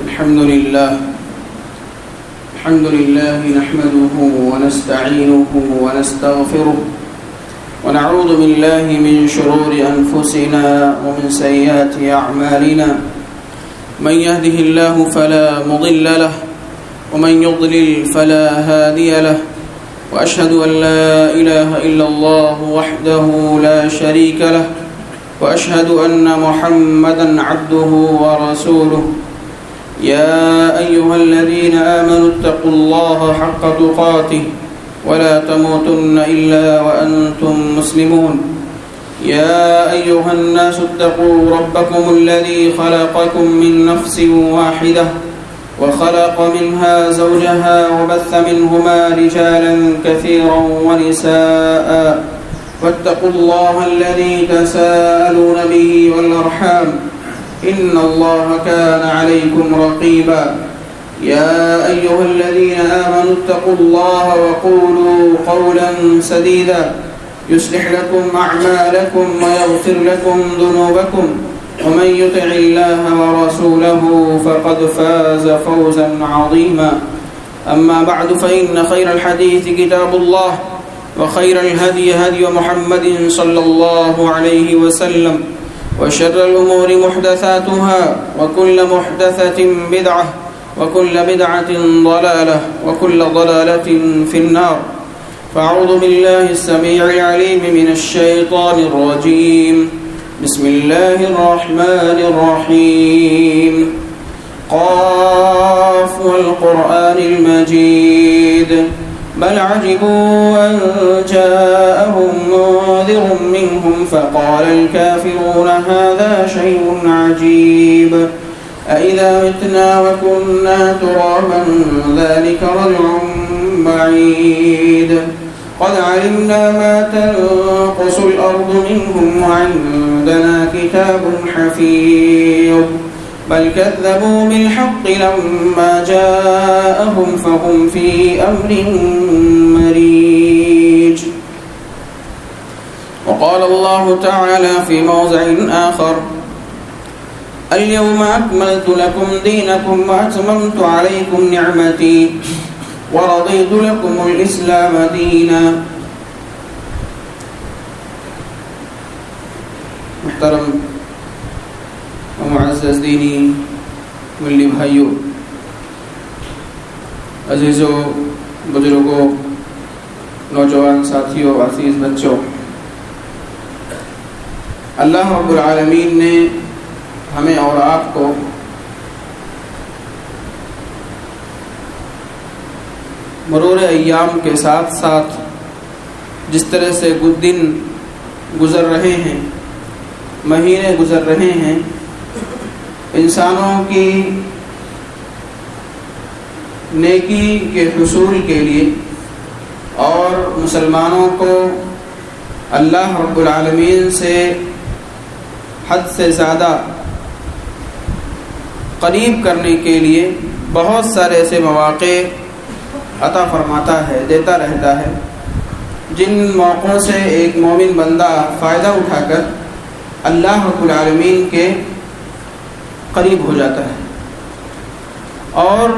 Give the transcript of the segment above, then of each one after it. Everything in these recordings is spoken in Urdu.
الحمد لله نحمده ونستعينه ونستغفره ونعوذ بالله من شرور أنفسنا ومن سيئات أعمالنا من يهده الله فلا مضل له ومن يضلل فلا هادي له وأشهد أن لا إله إلا الله وحده لا شريك له وأشهد أن محمدا عبده ورسوله يا أيها الذين آمنوا اتقوا الله حق تقاته ولا تموتن إلا وأنتم مسلمون يا أيها الناس اتقوا ربكم الذي خلقكم من نفس واحدة وخلق منها زوجها وبث منهما رجالا كثيرا ونساء واتقوا الله الذي تساءلون به والأرحام إن الله كان عليكم رقيبا يا أيها الذين آمنوا اتقوا الله وقولوا قولا سديدا يصلح لكم أعمالكم ويغفر لكم ذنوبكم ومن يطع الله ورسوله فقد فاز فوزا عظيما أما بعد فإن خير الحديث كتاب الله وخير الهدي هدي محمد صلى الله عليه وسلم وشر الأمور محدثاتها وكل محدثة بدعة وكل بدعة ضلالة وكل ضلالة في النار فأعوذ بالله السميع العليم من الشيطان الرجيم بسم الله الرحمن الرحيم قاف والقرآن المجيد بل عجبوا أن جاءهم منذر منهم فقال الكافرون هذا شيء عجيب أإذا متنا وكنا ترابا ذلك رجع بعيد قد علمنا ما تنقص الأرض منهم وعندنا كتاب حفيظ بل كذبوا بالحق لما جاءهم فهم في أمر مريج وقال الله تعالى في موضع آخر اليوم أكملت لكم دينكم وأتممت عليكم نعمتي ورضيت لكم الإسلام دينا محترم معزز دینی ملی بھائیوں، عزیزوں، بزرگوں، نوجوان ساتھیوں، عزیز بچوں، اللہ رب العالمین نے ہمیں اور آپ کو مرور ایام کے ساتھ ساتھ جس طرح سے دن گزر رہے ہیں، مہینے گزر رہے ہیں، انسانوں کی نیکی کے حصول کے لیے اور مسلمانوں کو اللہ رب العالمین سے حد سے زیادہ قریب کرنے کے لیے بہت سارے ایسے مواقع عطا فرماتا ہے، دیتا رہتا ہے، جن موقعوں سے ایک مومن بندہ فائدہ اٹھا کر اللہ رب العالمین کے قریب ہو جاتا ہے، اور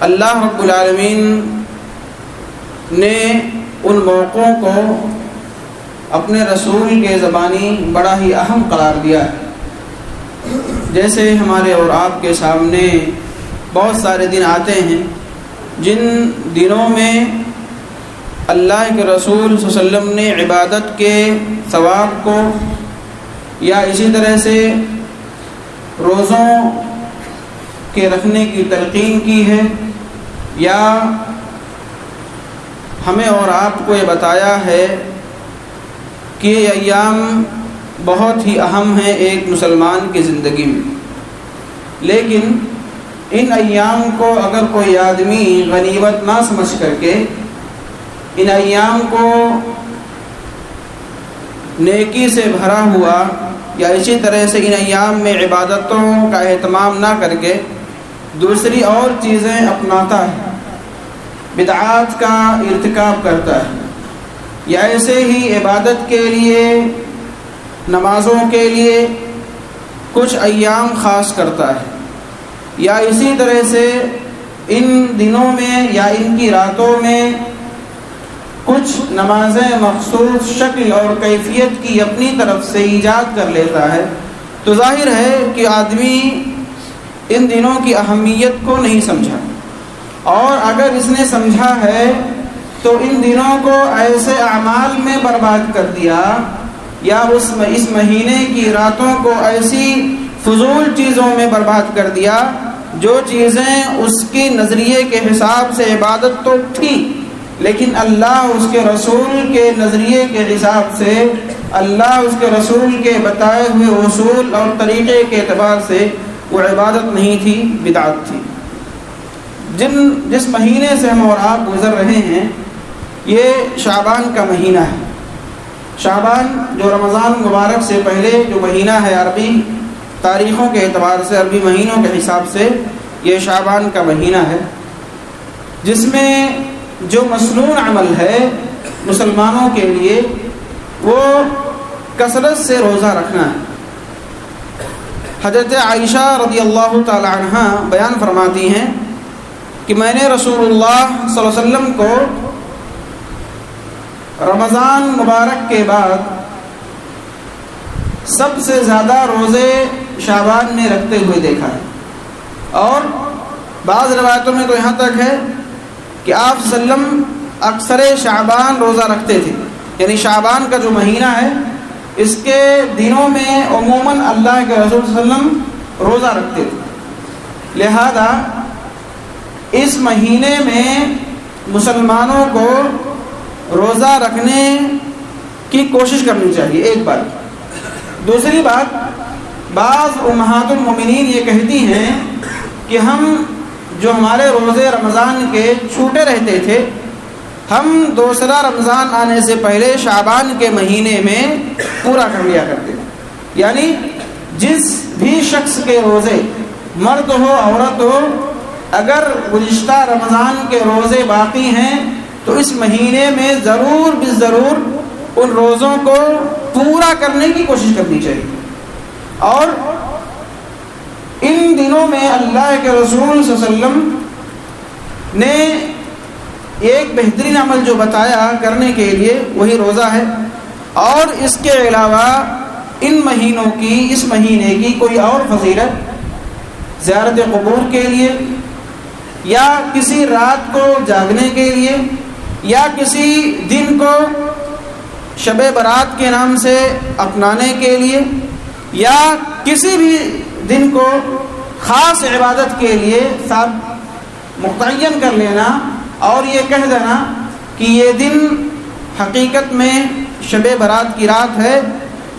اللہ رب العالمین نے ان موقعوں کو اپنے رسول کے زبانی بڑا ہی اہم قرار دیا ہے۔ جیسے ہمارے اور آپ کے سامنے بہت سارے دن آتے ہیں جن دنوں میں اللہ کے رسول صلی اللہ علیہ وسلم نے عبادت کے ثواب کو یا اسی طرح سے روزوں کے رکھنے کی تلقین کی ہے، یا ہمیں اور آپ کو یہ بتایا ہے کہ یہ ایام بہت ہی اہم ہیں ایک مسلمان کی زندگی میں، لیکن ان ایام کو اگر کوئی آدمی غنیمت نہ سمجھ کر کے ان ایام کو نیکی سے بھرا ہوا یا اسی طرح سے ان ایام میں عبادتوں کا اہتمام نہ کر کے دوسری اور چیزیں اپناتا ہے، بدعات کا ارتکاب کرتا ہے، یا ایسے ہی عبادت کے لیے، نمازوں کے لیے کچھ ایام خاص کرتا ہے، یا اسی طرح سے ان دنوں میں یا ان کی راتوں میں کچھ نمازیں مخصوص شکل اور کیفیت کی اپنی طرف سے ایجاد کر لیتا ہے، تو ظاہر ہے کہ آدمی ان دنوں کی اہمیت کو نہیں سمجھا، اور اگر اس نے سمجھا ہے تو ان دنوں کو ایسے اعمال میں برباد کر دیا، یا اس مہینے کی راتوں کو ایسی فضول چیزوں میں برباد کر دیا جو چیزیں اس کی نظریے کے حساب سے عبادت تو تھی، لیکن اللہ اس کے رسول کے نظریے کے حساب سے، اللہ اس کے رسول کے بتائے ہوئے اصول اور طریقے کے اعتبار سے وہ عبادت نہیں تھی، بدعت تھی۔ جس مہینے سے ہم اور آپ گزر رہے ہیں یہ شعبان کا مہینہ ہے۔ شعبان جو رمضان مبارک سے پہلے جو مہینہ ہے، عربی تاریخوں کے اعتبار سے، عربی مہینوں کے حساب سے یہ شعبان کا مہینہ ہے، جس میں جو مسنون عمل ہے مسلمانوں کے لیے وہ کثرت سے روزہ رکھنا ہے۔ حضرت عائشہ رضی اللہ تعالی عنہ بیان فرماتی ہیں کہ میں نے رسول اللہ صلی اللہ علیہ وسلم کو رمضان مبارک کے بعد سب سے زیادہ روزے شعبان میں رکھتے ہوئے دیکھا ہے، اور بعض روایتوں میں تو یہاں تک ہے کہ آپ صلی اللہ علیہ وسلم اکثر شعبان روزہ رکھتے تھے، یعنی شعبان کا جو مہینہ ہے اس کے دنوں میں عموماً اللہ کے رسول صلی اللہ علیہ وسلم روزہ رکھتے تھے۔ لہذا اس مہینے میں مسلمانوں کو روزہ رکھنے کی کوشش کرنی چاہیے، ایک بات۔ دوسری بات، بعض امہات المومنین یہ کہتی ہیں کہ ہم جو ہمارے روزے رمضان کے چھوٹے رہتے تھے، ہم دوسرا رمضان آنے سے پہلے شعبان کے مہینے میں پورا کر لیا کرتے تھے، یعنی جس بھی شخص کے روزے، مرد ہو عورت ہو، اگر گزشتہ رمضان کے روزے باقی ہیں تو اس مہینے میں ضرور بالضرور ان روزوں کو پورا کرنے کی کوشش کرنی چاہیے۔ اور ان دنوں میں اللہ کے رسول صلی اللہ علیہ وسلم نے ایک بہترین عمل جو بتایا کرنے کے لیے وہی روزہ ہے، اور اس کے علاوہ ان مہینوں کی، اس مہینے کی کوئی اور فضیلت زیارت قبور کے لیے، یا کسی رات کو جاگنے کے لیے، یا کسی دن کو شب برات کے نام سے اپنانے کے لیے، یا کسی بھی دن کو خاص عبادت کے لیے متعین کر لینا اور یہ کہہ دینا کہ یہ دن حقیقت میں شب برات کی رات ہے،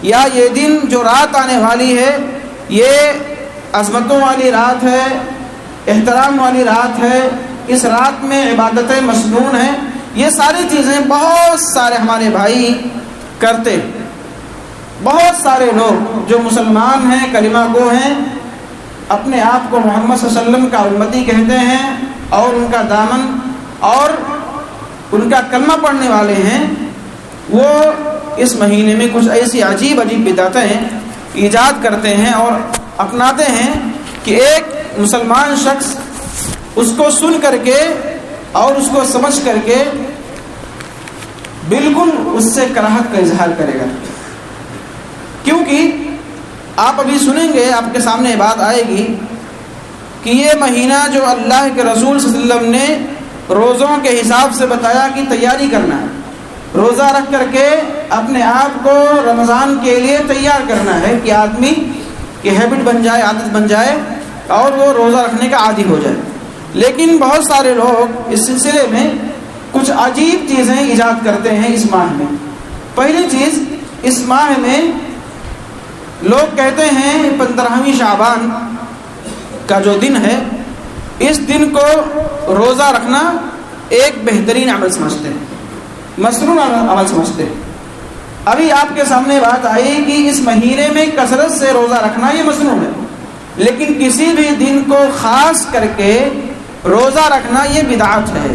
یا یہ دن جو رات آنے والی ہے یہ عظمتوں والی رات ہے، احترام والی رات ہے، اس رات میں عبادتیں مسنون ہیں۔ یہ ساری چیزیں بہت سارے ہمارے بھائی کرتے ہیں، بہت سارے لوگ جو مسلمان ہیں، کلمہ گو ہیں، اپنے آپ کو محمد صلی اللہ علیہ وسلم کا امتی کہتے ہیں اور ان کا دامن اور ان کا کلمہ پڑھنے والے ہیں، وہ اس مہینے میں کچھ ایسی عجیب بدعتیں ایجاد کرتے ہیں اور اپناتے ہیں کہ ایک مسلمان شخص اس کو سن کر کے اور اس کو سمجھ کر کے بالکل اس سے کراہت کا اظہار کرے گا، کیونکہ آپ ابھی سنیں گے، آپ کے سامنے بات آئے گی کہ یہ مہینہ جو اللہ کے رسول صلی اللہ علیہ وسلم نے روزوں کے حساب سے بتایا کہ تیاری کرنا ہے، روزہ رکھ کر کے اپنے آپ کو رمضان کے لیے تیار کرنا ہے کہ آدمی کی ہیبٹ بن جائے، عادت بن جائے اور وہ روزہ رکھنے کا عادی ہو جائے۔ لیکن بہت سارے لوگ اس سلسلے میں کچھ عجیب چیزیں ایجاد کرتے ہیں اس ماہ میں۔ پہلی چیز، اس ماہ میں لوگ کہتے ہیں 15ویں شعبان کا جو دن ہے، اس دن کو روزہ رکھنا ایک بہترین عمل سمجھتے ہیں، مسنون عمل سمجھتے ہیں۔ ابھی آپ کے سامنے بات آئی کہ اس مہینے میں کثرت سے روزہ رکھنا یہ مسنون ہے، لیکن کسی بھی دن کو خاص کر کے روزہ رکھنا یہ بدعت ہے۔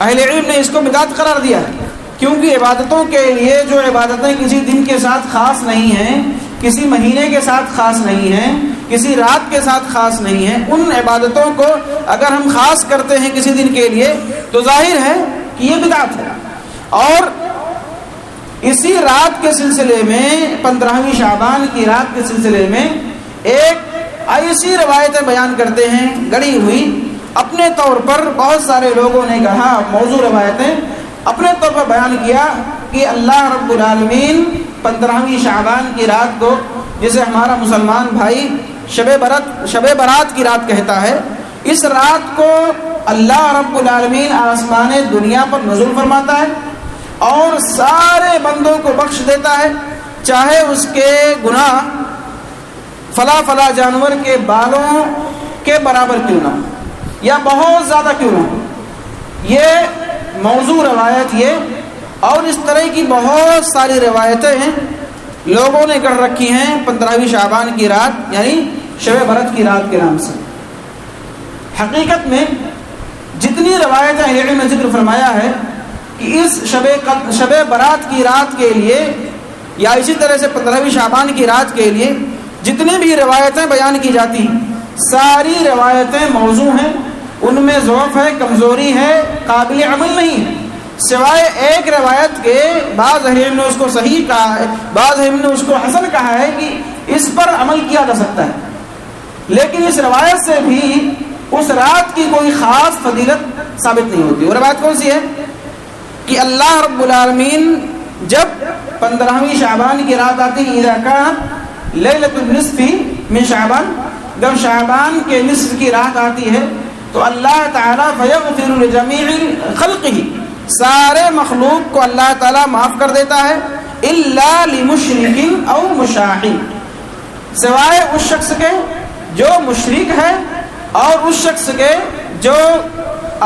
اہل علم نے اس کو بدعت قرار دیا ہے، کیونکہ عبادتوں کے لیے جو عبادتیں کسی دن کے ساتھ خاص نہیں ہیں، کسی مہینے کے ساتھ خاص نہیں ہیں، کسی رات کے ساتھ خاص نہیں ہیں. ان عبادتوں کو اگر ہم خاص کرتے ہیں کسی دن کے لیے تو ظاہر ہے کہ یہ بدعت ہے. اور اسی رات کے سلسلے میں 15ویں شعبان کی رات کے سلسلے میں ایک ایسی روایتیں بیان کرتے ہیں گڑی ہوئی، اپنے طور پر بہت سارے لوگوں نے کہا، موضوع روایتیں اپنے طور پر بیان کیا کہ اللہ رب العالمین 15ویں شعبان کی رات کو، جسے ہمارا مسلمان بھائی شب برات کی رات کہتا ہے، اس رات کو اللہ رب العالمین آسمان دنیا پر نزول فرماتا ہے اور سارے بندوں کو بخش دیتا ہے، چاہے اس کے گناہ فلا جانور کے بالوں کے برابر کیوں نہ یا بہت زیادہ کیوں نہ. یہ موضوع روایت یہ اور اس طرح کی بہت ساری روایتیں ہیں لوگوں نے کر رکھی ہیں 15ویں شعبان کی رات یعنی شب برات کی رات کے نام سے. حقیقت میں جتنی روایتیں اہل علم نے ذکر فرمایا ہے کہ اس شب برات کی رات کے لیے یا اسی طرح سے 15ویں شعبان کی رات کے لیے جتنی بھی روایتیں بیان کی جاتی ہیں ساری روایتیں موضوع ہیں، ان میں ضعف ہے، کمزوری ہے، قابل عمل نہیں ہے، سوائے ایک روایت کے. بعض اہل علم نے اس کو صحیح کہا ہے، بعض اہل نے اس کو حسن کہا ہے کہ اس پر عمل کیا جا سکتا ہے، لیکن اس روایت سے بھی اس رات کی کوئی خاص فضیلت ثابت نہیں ہوتی. وہ روایت کون سی ہے کہ اللہ رب العالمین جب 15ویں شعبان کی رات آتی ہے، اذا کانت لیلۃ النصف من شعبان، جب شعبان کے نصف کی رات آتی ہے تو اللہ تعالیٰ فیغفر لجمیع خلقہ، سارے مخلوق کو اللہ تعالیٰ معاف کر دیتا ہے، الا لمشرک او مشاح، سوائے اس شخص کے جو مشرک ہے اور اس شخص کے جو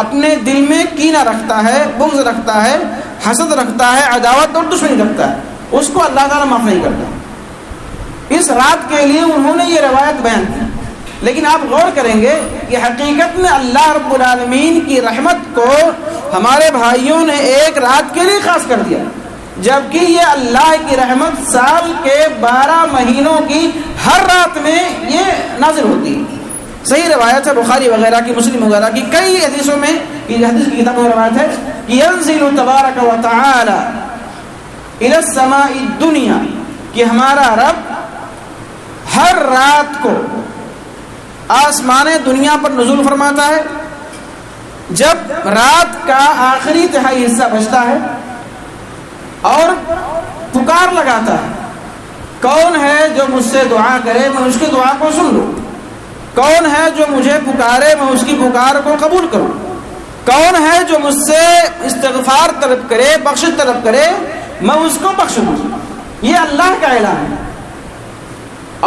اپنے دل میں کینہ رکھتا ہے، بغض رکھتا ہے، حسد رکھتا ہے، عداوت اور دشمنی رکھتا ہے، اس کو اللہ تعالیٰ معاف نہیں کرتا. اس رات کے لیے انہوں نے یہ روایت بیان کی. لیکن آپ غور کریں گے کہ حقیقت میں اللہ رب العالمین کی رحمت کو ہمارے بھائیوں نے ایک رات کے لیے خاص کر دیا، جبکہ یہ اللہ کی رحمت سال کے 12 مہینوں کی ہر رات میں یہ نازل ہوتی ہے. صحیح روایت ہے بخاری وغیرہ کی، مسلم وغیرہ کی، کئی حدیثوں میں، یہ حدیث کی کتابوں میں روایت ہے کہ ينزل تبارک و تعالی الى السماء الدنیا، کہ ہمارا رب ہر رات کو آسمان دنیا پر نزول فرماتا ہے. جب رات کا آخری تہائی حصہ بچتا ہے اور پکار لگاتا ہے، کون ہے جو مجھ سے دعا کرے میں اس کی دعا کو سن لوں، کون ہے جو مجھے پکارے میں اس کی پکار کو قبول کروں، کون ہے جو مجھ سے استغفار طلب کرے، بخشش طلب کرے میں اس کو بخش دوں. یہ اللہ کا اعلان ہے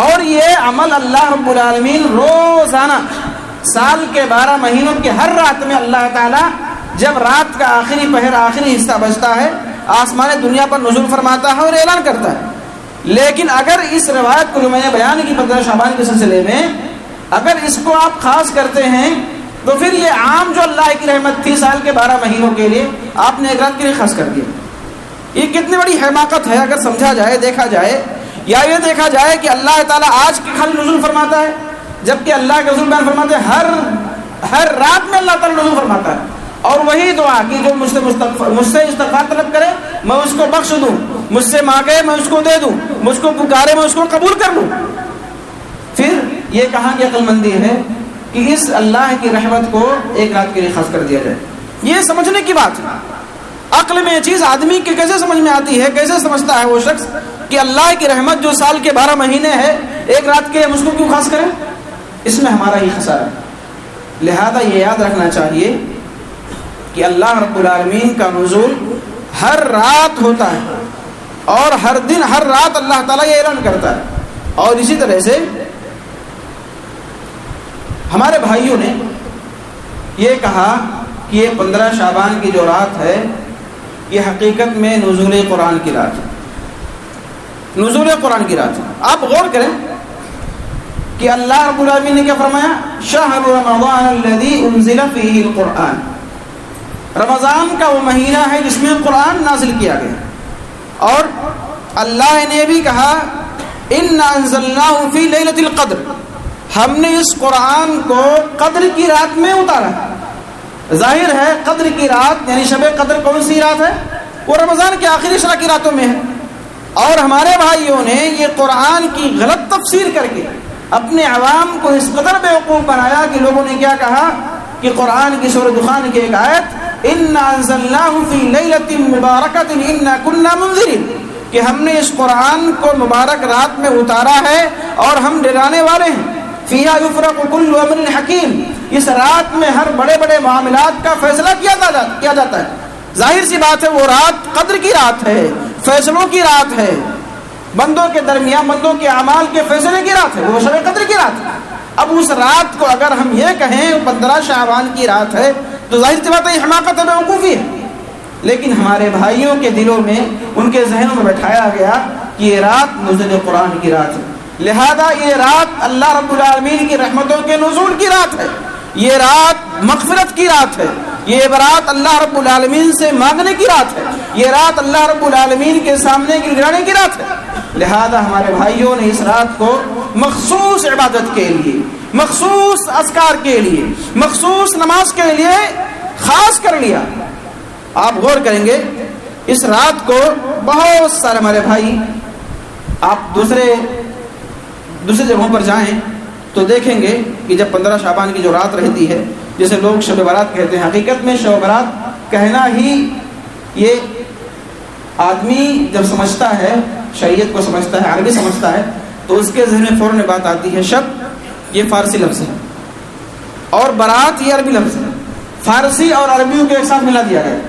اور یہ عمل اللہ رب العالمین روزانہ سال کے 12 مہینوں کے ہر رات میں اللہ تعالیٰ جب رات کا آخری پہر آخری حصہ بچتا ہے آسمان دنیا پر نزول فرماتا ہے اور اعلان کرتا ہے. لیکن اگر اس روایت کو جو میں نے بیان کی 15 شعبان کے سلسلے میں اگر اس کو آپ خاص کرتے ہیں تو پھر یہ عام جو اللہ کی رحمت تھی سال کے 12 مہینوں کے لیے آپ نے ایک رات کے لیے خاص کر دیا. یہ کتنی بڑی حماقت ہے اگر سمجھا جائے، دیکھا جائے، یا یہ دیکھا جائے کہ اللہ تعالیٰ آج کے خالی نزول فرماتا ہے جبکہ اللہ کے رسول بیان فرماتے ہیں ہر رات میں اللہ تعالیٰ نزول فرماتا ہے. اور وہی دعا کی جو مجھ سے استغفار طلب کرے میں اس کو بخش دوں، مجھ سے مانگے میں اس کو دے دوں، مجھ کو پکارے میں اس کو قبول کر لوں. پھر یہ کہاں کی عقل مندی ہے کہ اس اللہ کی رحمت کو ایک رات کے لیے خاص کر دیا جائے. یہ سمجھنے کی بات ہے. عقل میں یہ چیز آدمی کے کیسے سمجھ میں آتی ہے، کیسے سمجھتا ہے وہ شخص کہ اللہ کی رحمت جو سال کے 12 مہینے ہے ایک رات کے ہم اس کو کیوں خاص کریں؟ اس میں ہمارا ہی خسارہ ہے. لہذا یہ یاد رکھنا چاہیے کہ اللہ رب العالمین کا نزول ہر رات ہوتا ہے اور ہر دن ہر رات اللہ تعالیٰ یہ اعلان کرتا ہے. اور اسی طرح سے ہمارے بھائیوں نے یہ کہا کہ یہ 15 شعبان کی جو رات ہے یہ حقیقت میں نزول قرآن کی رات ہے، نزول قرآن کی رات ہے. آپ غور کریں کہ اللہ رب العالمین نے کیا فرمایا؟ شہر رمضان الذی انزل فیہ القرآن، رمضان کا وہ مہینہ ہے جس میں قرآن نازل کیا گیا. اور اللہ نے بھی کہا انا انزلناہ فی لیلۃ القدر، ہم نے اس قرآن کو قدر کی رات میں اتارا۔ ظاہر ہے قدر کی رات یعنی شب قدر کون سی رات ہے؟ وہ رمضان کے آخری 10 کی راتوں میں ہے۔ اور ہمارے بھائیوں نے یہ قرآن کی غلط تفسیر کر کے اپنے عوام کو اس قدر بیوقوف بنایا کہ لوگوں نے کیا کہا کہ قرآن کی سورہ دخان کی ایک آیت انا انزلناہ فی لیلۃ مبارکۃ انا کنا منذرین، کہ ہم نے اس قرآن کو مبارک رات میں اتارا ہے اور ہم ڈرانے والے ہیں۔ فیہا یفرق کل امر حکیم، اس رات میں ہر بڑے بڑے معاملات کا فیصلہ کیا جاتا ہے۔ ظاہر سی بات ہے وہ رات قدر کی رات ہے، فیصلوں کی رات ہے، بندوں کے درمیان بندوں کے اعمال کے فیصلے کی رات ہے، وہ شب قدر کی رات ہے۔ اب اس رات کو اگر ہم یہ کہیں 15 شعبان کی رات ہے تو ظاہر سی بات ہے یہ حماقت ہے، بیوقوفی ہے۔ لیکن ہمارے بھائیوں کے دلوں میں ان کے ذہنوں میں بٹھایا گیا کہ یہ رات نزول قرآن کی رات ہے، لہذا یہ رات اللہ رب العالمین کی رحمتوں کے نزول کی رات ہے، یہ رات مغفرت کی رات ہے، یہ رات اللہ رب العالمین سے مانگنے کی رات ہے، یہ رات اللہ رب العالمین کے سامنے گڑگڑانے کی رات ہے۔ لہذا ہمارے بھائیوں نے اس رات کو مخصوص عبادت کے لیے، مخصوص اذکار کے لیے، مخصوص نماز کے لیے خاص کر لیا۔ آپ غور کریں گے اس رات کو بہت سارے ہمارے بھائی، آپ دوسرے جگہوں پر جائیں تو دیکھیں گے کہ جب 15 شعبان کی جو رات رہتی ہے جسے لوگ شب برات کہتے ہیں، حقیقت میں شب برات کہنا ہی یہ آدمی جب سمجھتا ہے، شریعت کو سمجھتا ہے، عربی سمجھتا ہے تو اس کے ذہن میں فوراً بات آتی ہے شب یہ فارسی لفظ ہے اور برات یہ عربی لفظ ہے، فارسی اور عربیوں کے ایک ساتھ ملا دیا گیا۔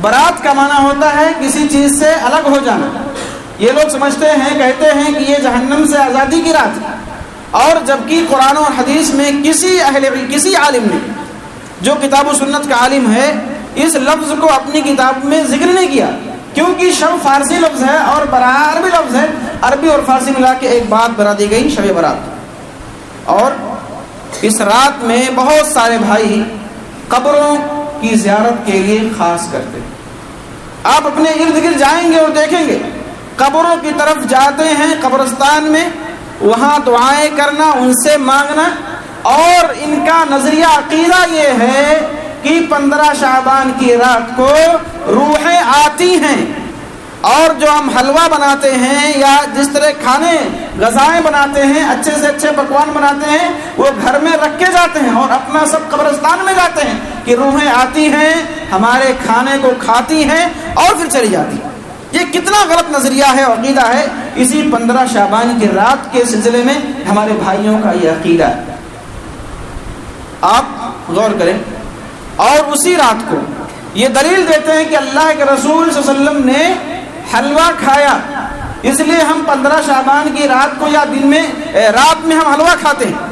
برات کا معنی ہوتا ہے کسی چیز سے الگ ہو جانا۔ یہ لوگ سمجھتے ہیں، کہتے ہیں کہ یہ جہنم سے آزادی کی رات ہے، اور جبکہ قرآن اور حدیث میں کسی عالم نے جو کتاب و سنت کا عالم ہے اس لفظ کو اپنی کتاب میں ذکر نہیں کیا، کیونکہ شب فارسی لفظ ہے اور برات عربی لفظ ہے، عربی اور فارسی ملا کے ایک بات بنا دی گئی شب برات۔ اور اس رات میں بہت سارے بھائی قبروں کی زیارت کے لیے خاص کرتے ہیں۔ آپ اپنے ارد گرد جائیں گے اور دیکھیں گے قبروں کی طرف جاتے ہیں، قبرستان میں وہاں دعائیں کرنا، ان سے مانگنا، اور ان کا نظریہ عقیدہ یہ ہے کہ 15 شعبان کی رات کو روحیں آتی ہیں، اور جو ہم حلوہ بناتے ہیں یا جس طرح کھانے غذائیں بناتے ہیں، اچھے سے اچھے پکوان بناتے ہیں، وہ گھر میں رکھ کے جاتے ہیں اور اپنا سب قبرستان میں جاتے ہیں کہ روحیں آتی ہیں، ہمارے کھانے کو کھاتی ہیں اور پھر چلی جاتی ہیں۔ یہ کتنا غلط نظریہ ہے، عقیدہ ہے۔ اسی 15 شعبان کی رات کے سلسلے میں ہمارے بھائیوں کا یہ عقیدہ ہے۔ آپ غور کریں، اور اسی رات کو یہ دلیل دیتے ہیں کہ اللہ کے رسول صلی اللہ علیہ وسلم نے حلوہ کھایا، اس لیے ہم 15 شعبان کی رات کو یا دن میں رات میں ہم حلوہ کھاتے ہیں،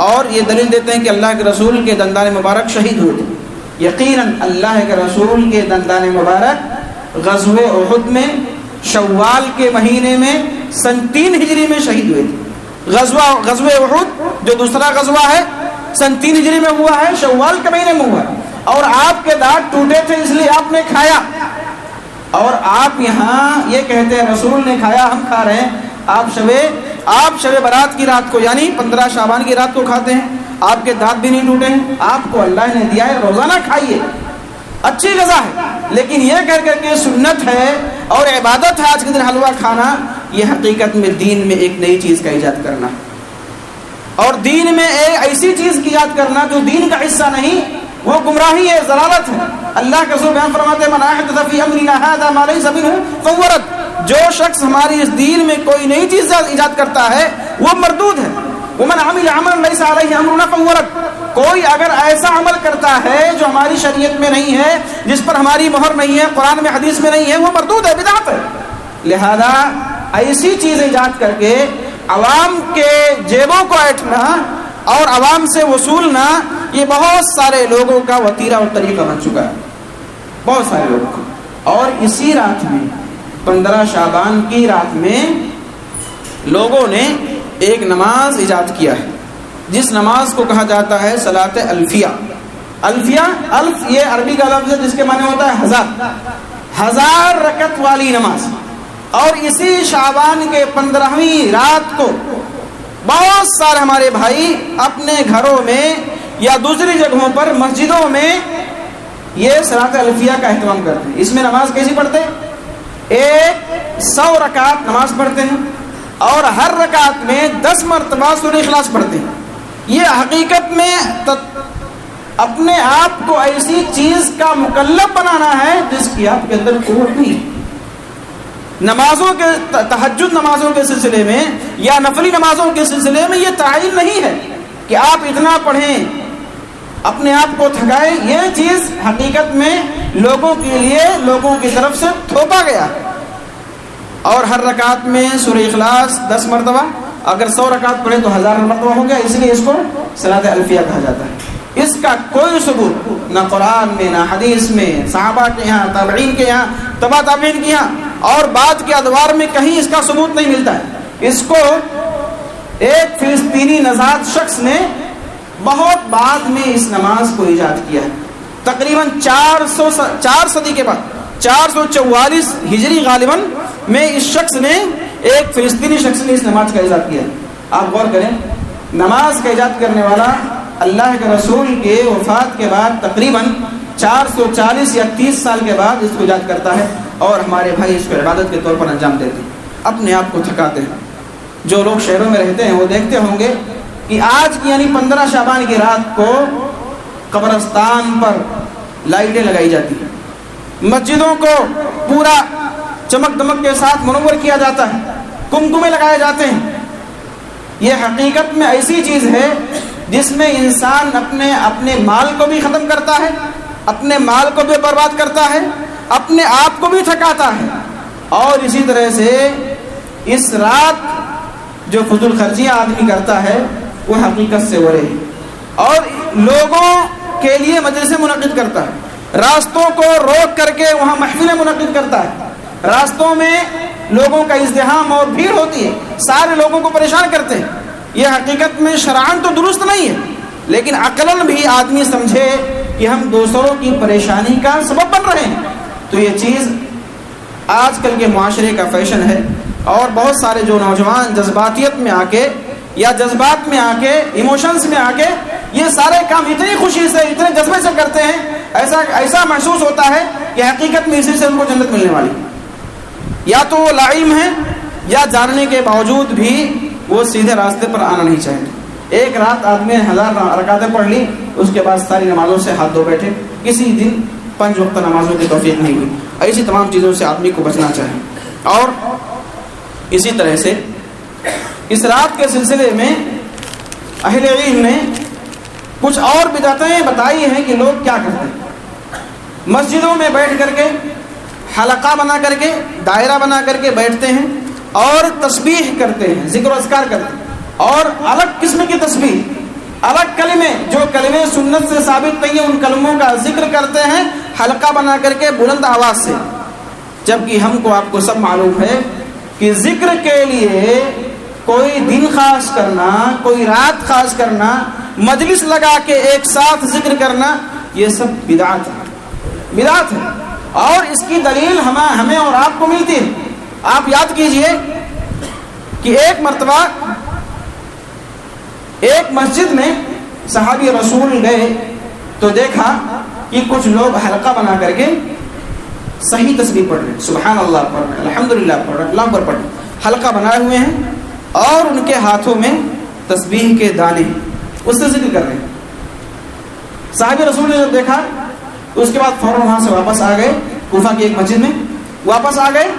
اور یہ دلیل دیتے ہیں کہ اللہ کے رسول کے دندان مبارک شہید ہوئے تھے۔ یقیناً اللہ کے رسول کے دندان مبارک غزوہ احد میں شوال کے مہینے میں سن 3 ہجری میں شہید ہوئے تھے۔ غزوہ احد جو دوسرا غزوہ ہے سن 3 ہجری میں ہوا ہے، شوال کے مہینے میں ہوا ہے، اور آپ کے دانت ٹوٹے تھے اس لیے آپ نے کھایا، اور آپ یہاں یہ کہتے ہیں رسول نے کھایا ہم کھا رہے ہیں۔ آپ شب برات کی رات کو یعنی 15 شعبان کی رات کو کھاتے ہیں، آپ کے دانت بھی نہیں ٹوٹے ہیں، آپ کو اللہ نے دیا ہے روزانہ کھائیے، اچھی غذا ہے، لیکن یہ کر کر کے سنت ہے اور عبادت ہے آج کے دن حلوہ کھانا، یہ حقیقت میں دین میں ایک نئی چیز کا ایجاد کرنا، اور دین میں ایک ایسی چیز کی ایجاد کرنا جو دین کا حصہ نہیں، وہ گمراہی ہے، ضلالت ہے۔ اللہ کے رسول بیان فرماتے ہیں من احدث فی امرنا ھذا ما لیس منہ فہو رد، جو شخص ہماری اس دین میں کوئی نئی چیز ایجاد کرتا ہے وہ مردود ہے۔ ومن عمل عملا لیس علیہ امرنا فہو رد، کوئی اگر ایسا عمل کرتا ہے جو ہماری شریعت میں نہیں ہے، جس پر ہماری مہر نہیں ہے، قرآن میں حدیث میں نہیں ہے، وہ مردود ہے، بدعت ہے۔ لہذا ایسی چیز ایجاد کر کے عوام کے جیبوں کو ایٹھنا اور عوام سے وصولنا، یہ بہت سارے لوگوں کا وتیرہ اور طریقہ بن چکا ہے، بہت سارے لوگوں کا۔ اور اسی رات میں 15 شعبان کی رات میں لوگوں نے ایک نماز ایجاد کیا ہے جس نماز کو کہا جاتا ہے صلاۃ الفیہ۔ الفیہ، الف یہ عربی کا لفظ ہے جس کے معنی ہوتا ہے 1000 رکعت والی نماز، اور اسی شعبان کے 15ویں رات کو بہت سارے ہمارے بھائی اپنے گھروں میں یا دوسری جگہوں پر مسجدوں میں یہ صلاۃ الفیہ کا اہتمام کرتے ہیں. اس میں نماز کیسی پڑھتے ہیں؟ 100 رکعت نماز پڑھتے ہیں اور ہر رکعت میں 10 مرتبہ سورہ اخلاص پڑھتے ہیں. یہ حقیقت میں اپنے آپ کو ایسی چیز کا مکلف بنانا ہے جس کی آپ کے اندر قوت نہیں ہے. نمازوں کے تہجد نمازوں کے سلسلے میں یا نفلی نمازوں کے سلسلے میں یہ تعین نہیں ہے کہ آپ اتنا پڑھیں اپنے آپ کو تھکائیں. یہ چیز حقیقت میں لوگوں کے لیے لوگوں کی طرف سے تھوپا گیا ہے. اور ہر رکعت میں سورہ اخلاص 10 مرتبہ، اگر 100 رکعت پڑھے تو 1000 مرتبہ ہو گیا، اس لیے اس کو صلاۃ الفیہ کہا جاتا ہے. اس کا کوئی ثبوت نہ قرآن میں نہ حدیث میں، صحابہ کے یہاں، تابعین کے یہاں، تبع تابعین کے یہاں اور بعد کے ادوار میں کہیں اس کا ثبوت نہیں ملتا ہے. اس کو ایک فلسطینی نژاد شخص نے بہت بعد میں اس نماز کو ایجاد کیا ہے. تقریباً 4 صدی کے بعد 444 ہجری غالباً میں اس شخص نے، ایک فلسطینی شخص نے اس نماز کا ایجاد کیا. آپ غور کریں، نماز کا ایجاد کرنے والا اللہ کے رسول کے وفات کے بعد تقریباً 440 یا 30 سال کے بعد اس کو ایجاد کرتا ہے اور ہمارے بھائی اس کو عبادت کے طور پر انجام دیتے ہیں، اپنے آپ کو تھکاتے ہیں. جو لوگ شہروں میں رہتے ہیں وہ دیکھتے ہوں گے کہ آج کی یعنی 15 شعبان کی رات کو قبرستان پر لائٹیں لگائی جاتی ہیں، مسجدوں کو پورا چمک دمک کے ساتھ منور کیا جاتا ہے، کمکمے لگائے جاتے ہیں. یہ حقیقت میں ایسی چیز ہے جس میں انسان اپنے مال کو بھی ختم کرتا ہے، اپنے مال کو بھی برباد کرتا ہے، اپنے آپ کو بھی تھکاتا ہے. اور اسی طرح سے اس رات جو فضول خرچیاں آدمی کرتا ہے وہ حقیقت سے ورے ہے اور لوگوں کے لیے مجلسیں منعقد کرتا ہے، راستوں کو روک کر کے وہاں محفلیں منعقد کرتا ہے. راستوں میں لوگوں کا ازدحام اور بھیڑ ہوتی ہے، سارے لوگوں کو پریشان کرتے ہیں. یہ حقیقت میں شرعاً تو درست نہیں ہے، لیکن عقلاً بھی آدمی سمجھے کہ ہم دوسروں کی پریشانی کا سبب بن رہے ہیں. تو یہ چیز آج کل کے معاشرے کا فیشن ہے اور بہت سارے جو نوجوان جذباتیت میں آ کے یا جذبات میں آ کے ایموشنز میں آ کے یہ سارے کام اتنی خوشی سے اتنے جذبے سے کرتے ہیں، ایسا محسوس ہوتا ہے کہ حقیقت میں اسی سے ان کو جنت ملنے والی. یا تو وہ لا علم ہیں یا جاننے کے باوجود بھی وہ سیدھے راستے پر آنا نہیں چاہتے. ایک رات آدمی 1000 رکعتیں پڑھ لی، اس کے بعد ساری نمازوں سے ہاتھ دھو بیٹھے، کسی دن 5 وقت نمازوں کی توفیق نہیں ہوئی. ایسی تمام چیزوں سے آدمی کو بچنا چاہیے. اور اسی طرح سے اس رات کے سلسلے میں اہل علم نے کچھ اور بدعتیں بتائی ہیں کہ لوگ کیا کرتے ہیں. مسجدوں میں بیٹھ کر کے حلقہ بنا کر کے، دائرہ بنا کر کے بیٹھتے ہیں اور تسبیح کرتے ہیں، ذکر و اذکار کرتے ہیں، اور الگ قسم کی تسبیح، الگ کلمے جو کلمے سنت سے ثابت نہیں ہیں ان کلموں کا ذکر کرتے ہیں حلقہ بنا کر کے بلند آواز سے. جبکہ ہم کو آپ کو سب معلوم ہے کہ ذکر کے لیے کوئی دن خاص کرنا، کوئی رات خاص کرنا، مجلس لگا کے ایک ساتھ ذکر کرنا، یہ سب بدعت ہے. اور اس کی دلیل ہمیں اور آپ کو ملتی ہے. آپ یاد کیجئے کہ ایک مرتبہ ایک مسجد میں صحابی رسول گئے تو دیکھا کہ کچھ لوگ حلقہ بنا کر کے صحیح تسبیح پڑھ رہے ہیں، سبحان اللہ پڑھ رہے ہیں، الحمدللہ پڑھ رہے ہیں، اللہ اکبر پڑھ رہے ہیں، حلقہ بنائے ہوئے ہیں اور ان کے ہاتھوں میں تسبیح کے دانے اس سے ذکر کر رہے ہیں. صحابی رسول نے جب دیکھا تو اس کے بعد فوراً وہاں سے واپس آ گئے، کوفہ کی ایک مسجد میں واپس آ گئے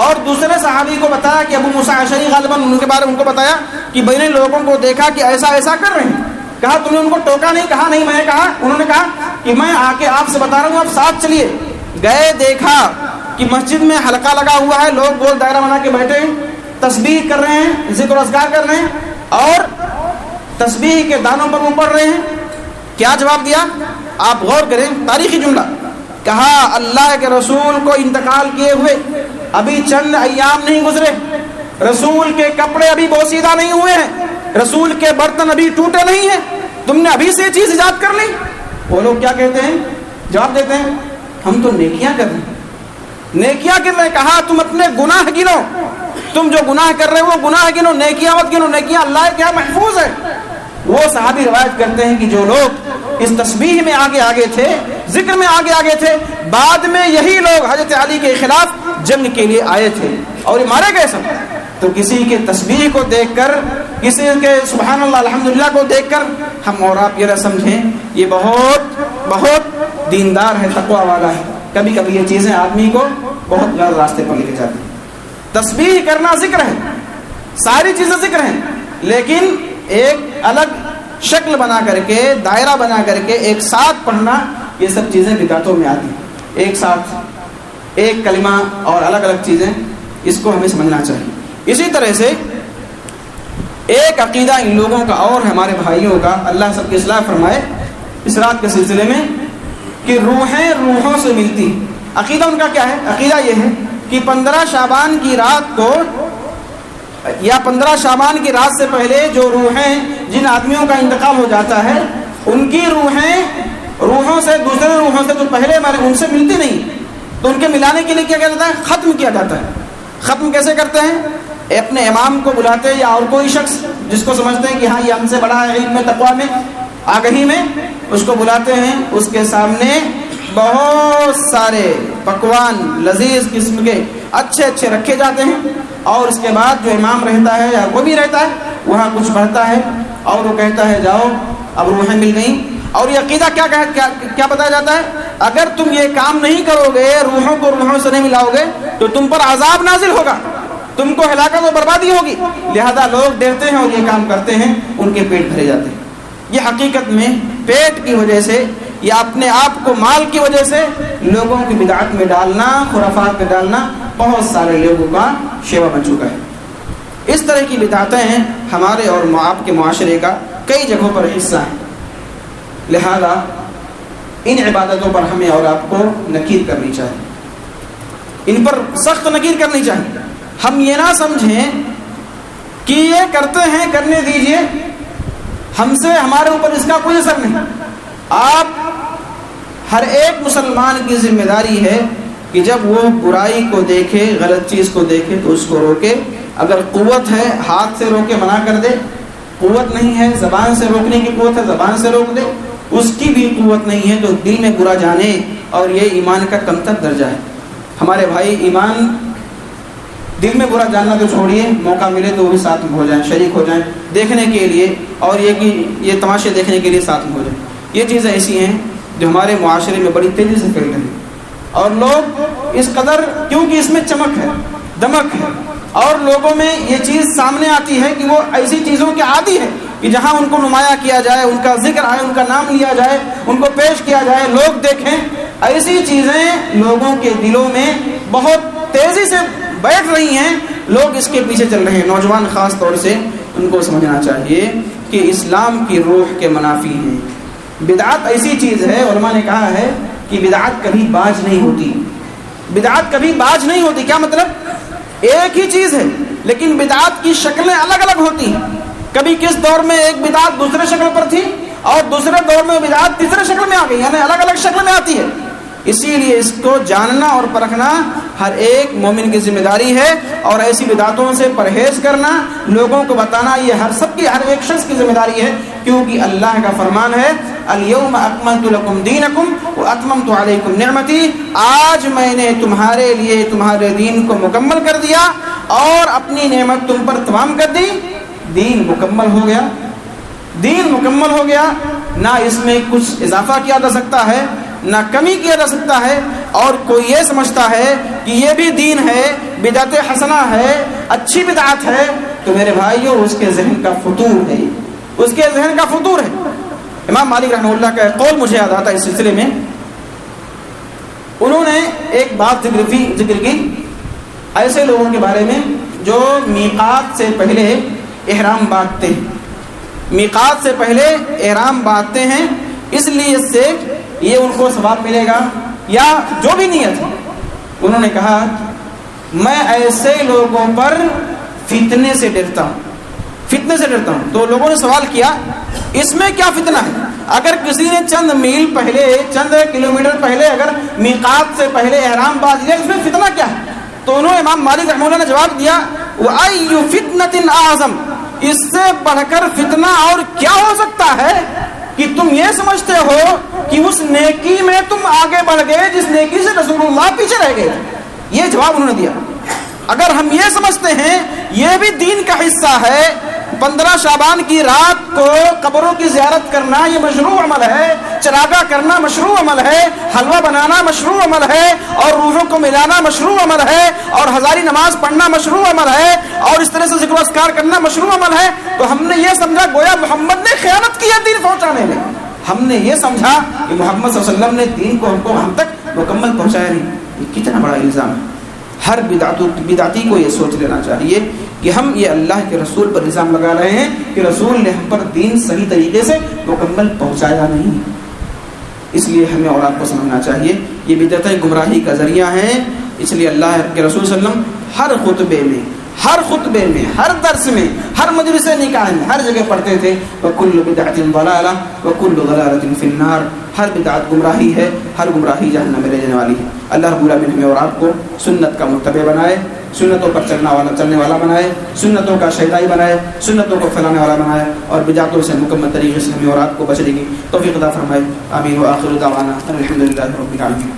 اور دوسرے صحابی کو بتایا کہ ابو موسیٰ اشعری غالباً ان کے بارے میں ان کو بتایا کہ میں نے لوگوں کو دیکھا کہ ایسا کر رہے ہیں. کہا تم نے ان کو ٹوکا نہیں؟ کہا نہیں. میں نے کہا، انہوں نے کہا کہ میں آ کے آپ سے بتا رہا ہوں، آپ ساتھ چلیے. گئے، دیکھا کہ مسجد میں حلقہ لگا ہوا ہے، لوگ گول دائرہ بنا کے بیٹھے ہیں، تسبیح کر رہے ہیں، ذکر و اذکار کر رہے ہیں اور تسبیح کے دانوں پر وہ پڑھ رہے ہیں. کیا جواب دیا؟ آپ غور کریں، تاریخی جملہ. کہا اللہ کے رسول کو انتقال کیے ہوئے ابھی چند ایام نہیں گزرے، رسول کے کپڑے ابھی بوسیدہ نہیں ہوئے ہیں، رسول کے برتن ابھی ٹوٹے نہیں ہیں، تم نے ابھی سے چیز ایجاد کر لی. وہ لوگ کیا کہتے ہیں؟ جواب دیتے ہیں ہم تو نیکیاں کر رہے ہیں، نیکیاں کہ میں کہا تم اپنے گناہ گنو، تم جو گناہ کر رہے ہو وہ گناہ گنو، نیکیاں مت گنو، نیکیاں اللہ کے یہاں محفوظ ہے۔ وہ صحابی روایت کرتے ہیں کہ جو لوگ اس تسبیح میں آگے تھے، ذکر میں آگے تھے، بعد میں یہی لوگ حضرت علی کے خلاف جنگ کے لیے آئے تھے اور یہ مارے گئے سب۔ تو کسی کے تسبیح کو دیکھ کر، کسی کے سبحان اللہ الحمدللہ کو دیکھ کر ہم اور آپ یہ نہ سمجھیں یہ بہت دیندار ہے، تقوی والا ہے۔ کبھی کبھی یہ چیزیں آدمی کو بہت غلط راستے پر لے کے جاتی ہیں۔ تسبیح کرنا ذکر ہے، ساری چیزیں ذکر ہیں، لیکن ایک الگ شکل بنا کر کے، دائرہ بنا کر کے ایک ساتھ پڑھنا، یہ سب چیزیں بدعتوں میں آتی ہیں۔ ایک ساتھ ایک کلمہ اور الگ الگ چیزیں، اس کو ہمیں سمجھنا چاہیے۔ اسی طرح سے ایک عقیدہ ان لوگوں کا اور ہمارے بھائیوں کا، اللہ سب کی اصلاح فرمائے، اس رات کے سلسلے میں کہ روحیں روحوں سے ملتی۔ عقیدہ ان کا کیا ہے؟ عقیدہ یہ ہے کہ 15 شعبان کی رات کو یا 15 شعبان کی رات سے پہلے جو روحیں جن آدمیوں کا انتقال ہو جاتا ہے، ان کی روحوں سے دوسرے روحوں سے جو پہلے ہمارے ان سے ملتی نہیں، تو ان کے ملانے کے لیے کیا جاتا ہے؟ ختم کیا جاتا ہے۔ ختم کیسے کرتے ہیں؟ اپنے امام کو بلاتے ہیں یا اور کوئی شخص جس کو سمجھتے ہیں کہ ہاں یہ ہم سے بڑا ہے علم میں، تقویٰ میں، آگہی میں، اس کو بلاتے ہیں، اس کے سامنے بہت سارے پکوان لذیذ قسم کے اچھے رکھے جاتے ہیں، اور اس کے بعد جو امام رہتا ہے یا وہ بھی رہتا ہے وہاں کچھ پڑھتا ہے اور وہ کہتا ہے جاؤ اب روحیں مل گئیں۔ اور یہ عقیدہ کیا بتایا جاتا ہے؟ اگر تم یہ کام نہیں کرو گے، روحوں کو روحوں سے نہیں ملاؤ گے، تو تم پر عذاب نازل ہوگا، تم کو ہلاکت و بربادی ہوگی۔ لہذا لوگ ڈرتے ہیں اور یہ کام کرتے ہیں، ان کے پیٹ بھرے جاتے ہیں۔ یہ حقیقت میں پیٹ کی وجہ سے یا اپنے آپ کو مال کی وجہ سے لوگوں کی بدعت میں ڈالنا، خرافات میں ڈالنا بہت سارے لوگوں کا شیوا بن چکا ہے۔ اس طرح کی بدعتیں ہمارے اور آپ کے معاشرے کا کئی جگہوں پر حصہ ہیں۔ لہذا ان عبادتوں پر ہمیں اور آپ کو نکیر کرنی چاہیے، ان پر سخت نکیر کرنی چاہیے۔ ہم یہ نہ سمجھیں کہ یہ کرتے ہیں، کرنے دیجئے، ہم سے ہمارے اوپر اس کا کوئی اثر نہیں۔ آپ ہر ایک مسلمان کی ذمہ داری ہے کہ جب وہ برائی کو دیکھے، غلط چیز کو دیکھے تو اس کو روکے۔ اگر قوت ہے ہاتھ سے روکے منع کر دے، قوت نہیں ہے زبان سے روکنے کی قوت ہے زبان سے روک دے، اس کی بھی قوت نہیں ہے تو دل میں برا جانے، اور یہ ایمان کا کمتر درجہ ہے۔ ہمارے بھائی ایمان دل میں برا جاننا تو چھوڑیے، موقع ملے تو وہ بھی ساتھ میں ہو جائیں، شریک ہو جائیں دیکھنے کے لیے، اور یہ کہ یہ تماشے دیکھنے کے لیے ساتھ میں ہو جائیں۔ یہ چیزیں ایسی ہیں جو ہمارے معاشرے میں بڑی تیزی سے پھیل رہی ہیں، اور لوگ اس قدر، کیونکہ اس میں چمک ہے، دمک ہے، اور لوگوں میں یہ چیز سامنے آتی ہے کہ وہ ایسی چیزوں کے عادی ہے کہ جہاں ان کو نمایاں کیا جائے، ان کا ذکر آئے، ان کا نام لیا جائے، ان کو پیش کیا جائے، لوگ دیکھیں، ایسی چیزیں لوگوں کے دلوں میں بہت تیزی سے بیٹھ رہی ہیں، لوگ اس کے پیچھے چل رہے ہیں۔ نوجوان خاص طور سے ان کو سمجھنا چاہیے کہ اسلام کی روح کے منافی ہیں۔ بدعت ایسی چیز ہے، علماء نے کہا ہے کہ بدعت کبھی باز نہیں ہوتی، بدعت کبھی باز نہیں ہوتی۔ کیا مطلب؟ ایک ہی چیز ہے لیکن بدعت کی شکلیں الگ الگ ہوتی ہیں۔ کبھی کس دور میں ایک بدعت دوسرے شکل پر تھی اور دوسرے دور میں بدعت تیسرے شکل میں آ گئی، یعنی الگ الگ شکل میں آتی ہے۔ اسی لیے اس کو جاننا اور پرکھنا ہر ایک مومن کی ذمہ داری ہے، اور ایسی بدعتوں سے پرہیز کرنا، لوگوں کو بتانا، یہ ہر ایک شخص کی ذمہ داری ہے، کیونکہ اللہ کا فرمان ہے الیوم اکملت لکم دینکم واتممت علیکم نعمتی، آج میں نے تمہارے لیے تمہارے دین کو مکمل کر دیا اور اپنی نعمت تم پر تمام کر دی۔ دین مکمل ہو گیا، دین مکمل ہو گیا، نہ اس میں کچھ اضافہ کیا جا سکتا ہے نہ کمی کیا جا سکتا ہے۔ اور کوئی یہ سمجھتا ہے کہ یہ بھی دین ہے، بدعت حسنہ ہے، اچھی بدعت ہے، تو میرے بھائیو اس کے ذہن کا فطور ہے، اس کے ذہن کا فطور ہے۔ امام مالک رحمہ اللہ کا ایک قول مجھے یاد آتا ہے اس سلسلے میں، انہوں نے ایک بات ذکر کی ایسے لوگوں کے بارے میں جو میقات سے پہلے احرام باندھتے ہیں، میقات سے پہلے احرام باندھتے ہیں، اس لیے اس سے یہ ان کو ثواب ملے گا یا جو بھی نیت ہے۔ انہوں نے کہا میں ایسے لوگوں پر فتنے سے ڈرتا ہوں، فتنے سے ڈرتا ہوں. تو لوگوں نے سوال کیا اس میں کیا فتنہ ہے؟ اگر کسی نے چند میل پہلے، چند کلومیٹر پہلے اگر میقات سے پہلے احرام باندھ لیا، اس میں فتنہ کیا ہے؟ تو انہوں نے امام مالک رحمہ اللہ نے جواب دیا وَأَيُّ فِتْنَةٍ أَعْظَمُ، اس سے بڑھ کر فتنہ اور کیا ہو سکتا ہے کہ تم یہ سمجھتے ہو کہ اس نیکی میں تم آگے بڑھ گئے جس نیکی سے رسول اللہ پیچھے رہ گئے. یہ جواب انہوں نے دیا. اگر ہم یہ سمجھتے ہیں یہ بھی دین کا حصہ ہے، 15 شعبان کی رات کو قبروں کی زیارت کرنا یہ مشروع عمل ہے، چراغاں کرنا مشروع عمل ہے، حلوہ بنانا مشروع عمل ہے، اور روحوں کو ملانا مشروع عمل ہے، اور ہزاری نماز پڑھنا مشروع عمل ہے، اور اس طرح سے ذکر و اذکار کرنا مشروع عمل ہے، تو ہم نے یہ سمجھا گویا محمد نے خیانت کی ہے دین پہنچانے میں. ہم نے یہ سمجھا کہ محمد صلی اللہ علیہ وسلم نے دین کو ہم تک مکمل پہنچایا نہیں. یہ کتنا بڑا الزام ہے. ہر بدعتی کو یہ سوچ لینا چاہیے کہ ہم یہ اللہ کے رسول پر الزام لگا رہے ہیں کہ رسول نے ہم پر دین صحیح طریقے سے مکمل پہنچایا نہیں. اس لیے ہمیں اور آپ کو سمجھنا چاہیے یہ بدعتیں گمراہی کا ذریعہ ہیں. اس لیے اللہ کے رسول صلی اللہ علیہ وسلم ہر خطبے میں ہر درس میں ہر مجلس نکاح میں ہر جگہ پڑھتے تھے وَكُلُّ بِدْعَةٍ ضَلَالَةٍ وَكُلُّ ضَلَالَةٍ فِي النَّارِ. ہر بدعت گمراہی ہے، ہر گمراہی جہنم میں لے جانے والی ہے. اللہ رب العالمین ہمیں اور آپ کو سنت کا متبع بنائے، سنتوں پر چلنے والا بنائے، سنتوں کا شیدائی بنائے، سنتوں کو پھیلانے والا بنائے، اور بدعتوں سے مکمل طریقے سے ہمیں اور آپ کو بچنے کی توفیق عطا فرمائے. آمین. وآخر دعوانا الحمدللہ رب العالمین.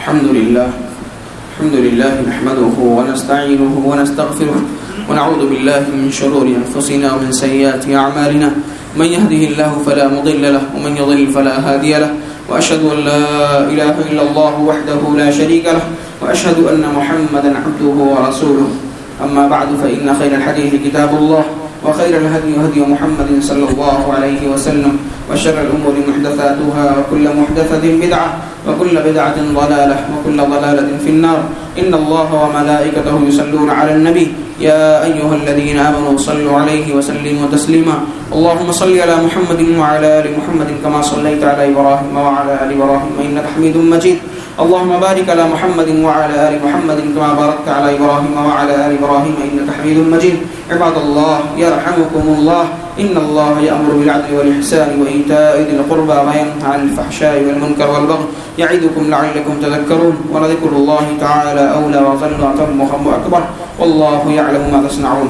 الحمد لله نحمده ونستعينه ونستغفره ونعوذ بالله من شرور أنفسنا ومن سيئات أعمالنا من يهده الله فلا مضل له ومن يضلل فلا هادي له وأشهد أن لا إله إلا الله وحده لا شريك له وأشهد أن محمدا عبده ورسوله. أما بعد فإن خير الحديث كتاب الله وخير الهدي هدي محمد صلى الله عليه وسلم وشر الأمور محدثاتها وكل محدثة بدعة وكل بدعة ضلالة وكل ضلالة في النار. إن الله وملائكته يصلون على النبي يا أيها الذين آمنوا صلوا عليه وسلموا تسليما. اللهم صل على محمد وعلى آل محمد كما صليت على إبراهيم وعلى آل إبراهيم إنك حميد مجيد. اللهم بارك على محمد وعلى آل محمد كما باركت على إبراهيم وعلى آل إبراهيم إنك حميد مجيد. عباد الله يرحمكم الله إن الله يأمر بالعدل والإحسان وإيتاء ذي القربى وينهى عن الفحشاء والمنكر والبغي يعظكم لعلكم تذكرون. ولذكر الله تعالى أولى وأجل وأتم وأكبر والله يعلم ما تصنعون.